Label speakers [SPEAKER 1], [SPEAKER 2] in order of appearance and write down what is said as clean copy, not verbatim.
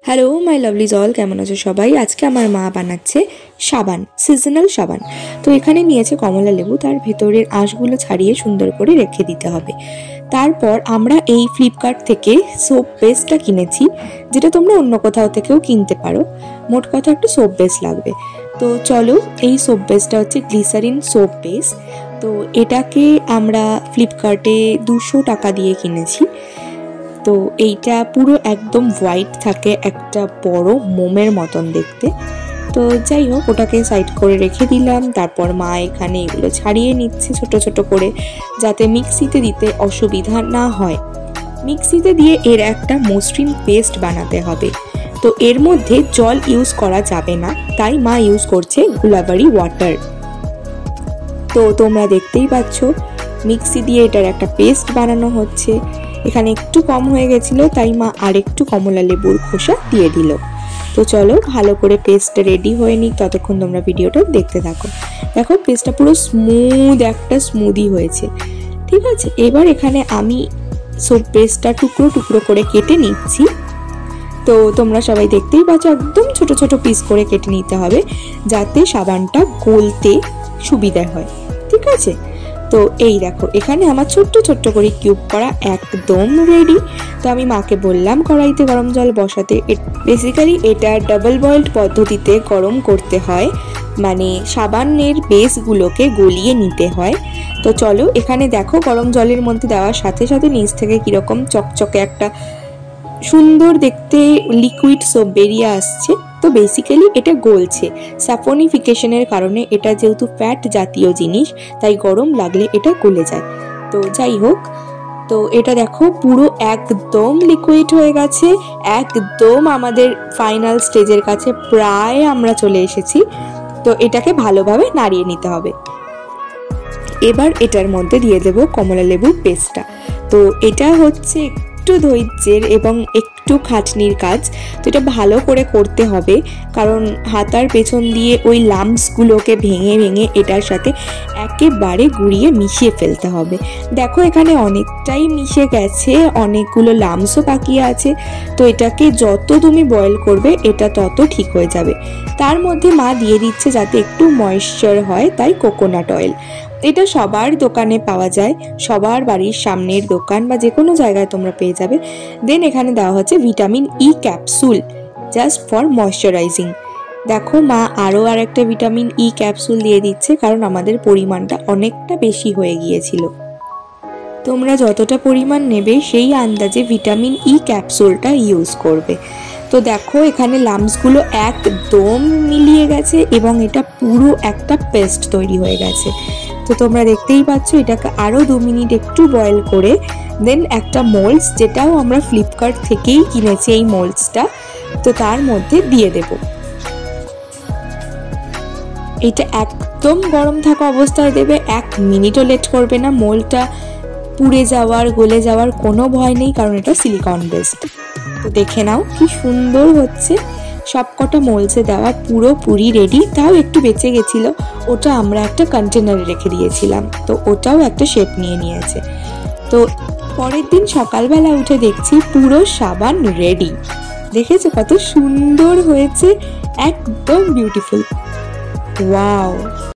[SPEAKER 1] Hello my লাভলিজ all, কেমন আছো সবাই? আজকে আমার মা বানাচ্ছে সাবান, সিজনাল সাবান। তো এখানে নিয়েছে কমলা লেবু, তার ভেতরের আঁশগুলো ছাড়িয়ে সুন্দর করে রেখে দিতে হবে। তারপর আমরা এই ফ্লিপকার্ট থেকে সোপ বেসটা কিনেছি, যেটা তোমরা অন্য কোথাও থেকেও কিনতে পারো। মোট কথা একটু সোপ বেস লাগবে। তো চলো, এই সোপ বেসটা হচ্ছে গ্লিসারিন সোপ বেস। তো এটাকে আমরা ফ্লিপকার্টে 200 টাকা দিয়ে কিনেছি। তো এইটা পুরো একদম হোয়াইট থাকে, একটা বড় মোমের মতন দেখতে। তো যাই হোক, ওটাকে সাইড করে রেখে দিলাম। তারপর মা এখানে এগুলো ছাড়িয়ে নিচ্ছে ছোট ছোট করে, যাতে মিক্সিতে দিতে অসুবিধা না হয়। মিক্সিতে দিয়ে এর একটা মসৃণ পেস্ট বানাতে হবে। তো এর মধ্যে জল ইউজ করা যাবে না, তাই মা ইউজ করছে গুলাবারি ওয়াটার। তো তোমরা দেখতেই পাচ্ছ মিক্সি দিয়ে এটার একটা পেস্ট বানানো হচ্ছে। এখানে একটু কম হয়ে গেছিল, তাই মা আরেকটু কমলা লেবুর খোসা দিয়ে দিল। তো চলো, ভালো করে পেস্টটা রেডি হয়ে নিক, ততক্ষণ তোমরা ভিডিওটা দেখতে থাকো। দেখো পেস্টটা পুরো স্মুথ, একটা স্মুদি হয়েছে। ঠিক আছে, এবার এখানে আমি সব পেস্টটা টুকরো টুকরো করে কেটে নিচ্ছি। তো তোমরা সবাই দেখতেই পাচ্ছ, একদম ছোট ছোট পিস করে কেটে নিতে হবে, যাতে সাবানটা গলতে সুবিধা হয়। ঠিক আছে, তো এই দেখো এখানে আমার ছোট্ট ছোট্ট করে কিউব করা একদম রেডি। তো আমি মাকে বললাম কড়াইতে গরম জল বসাতে। বেসিক্যালি এটা ডাবল বয়েলড পদ্ধতিতে গরম করতে হয়, মানে সাবানের বেসগুলোকে গলিয়ে নিতে হয়। তো চলো, এখানে দেখো গরম জলের মধ্যে দেওয়ার সাথে সাথে নিচ থেকে কিরকম চকচকে একটা সুন্দর দেখতে লিকুইড সোপ বেরিয়ে আসছে। তো বেসিক্যালি এটা গলছে স্যাফনিফিকেশনের কারণে। এটা যেহেতু ফ্যাট জাতীয় জিনিস, তাই গরম লাগলে এটা গলে যায়। তো যাই হোক, তো এটা দেখো পুরো একদম লিকুইড হয়ে গেছে, একদম আমাদের ফাইনাল স্টেজের কাছে প্রায় আমরা চলে এসেছি। তো এটাকে ভালোভাবে নাড়িয়ে নিতে হবে। এবার এটার মধ্যে দিয়ে দেব কমলা লেবুর পেস্টটা। তো এটা হচ্ছে একটু ধৈর্যের এবং একটু খাটনির কাজ। তো এটা ভালো করে করতে হবে, কারণ হাতার পেছন দিয়ে ওই লাম্পসগুলোকে ভেঙে ভেঙে এটার সাথে একেবারে গুঁড়িয়ে মিশিয়ে ফেলতে হবে। দেখো এখানে অনেকটাই মিশে গেছে, অনেকগুলো লাম্পসও বাকি আছে। তো এটাকে যত তুমি বয়েল করবে এটা তত ঠিক হয়ে যাবে। তার মধ্যে মা দিয়ে দিচ্ছে যাতে একটু ময়েশ্চার হয়, তাই কোকোনাট অয়েল। এটা সবার দোকানে পাওয়া যায়, সবার বাড়ির সামনের দোকান বা যে কোনো জায়গায় তোমরা পেয়ে যাবে। দেন এখানে দেওয়া হচ্ছে vitamin E capsule, just for moisturising. দেখো মা আরও একটা ভিটামিন ই ক্যাপসুল দিয়ে দিচ্ছে, কারণ আমাদের পরিমাণটা অনেকটা বেশি হয়ে গিয়েছিল। তোমরা যতটা পরিমাণ নেবে সেই আন্দাজে ভিটামিন ই ক্যাপসুলটা ইউজ করবে। তো দেখো এখানে লাম্পসগুলো একদম মিলিয়ে গেছে এবং এটা পুরো একটা পেস্ট তৈরি হয়ে গেছে। তো তোমরা দেখতেই পাচ্ছ, এটাকে আরও 2 মিনিট একটু বয়েল করে দেন একটা মোল্ডস, যেটাও আমরা ফ্লিপকার্ট থেকেই কিনেছি এই মোল্ডসটা, তো তার মধ্যে দিয়ে দেব। এটা একদম গরম থাকা অবস্থায় দেবে, 1 মিনিটও লেট করবে না। মোল্ডটা পুড়ে যাওয়ার, গলে যাওয়ার কোনো ভয় নেই, কারণ এটা সিলিকন বেসড। তো দেখে নাও কি সুন্দর হচ্ছে। সবকটা মোলসে দেওয়া পুরোপুরি রেডি। তাও একটু বেঁচে গেছিলো, ওটা আমরা একটা কন্টেনারে রেখে দিয়েছিলাম, তো ওটাও একটা শেপ নিয়ে নিয়েছে। তো পরের দিন সকালবেলা উঠে দেখছি পুরো সাবান রেডি। দেখেছো কত সুন্দর হয়েছে, একদম বিউটিফুল। ওয়াও।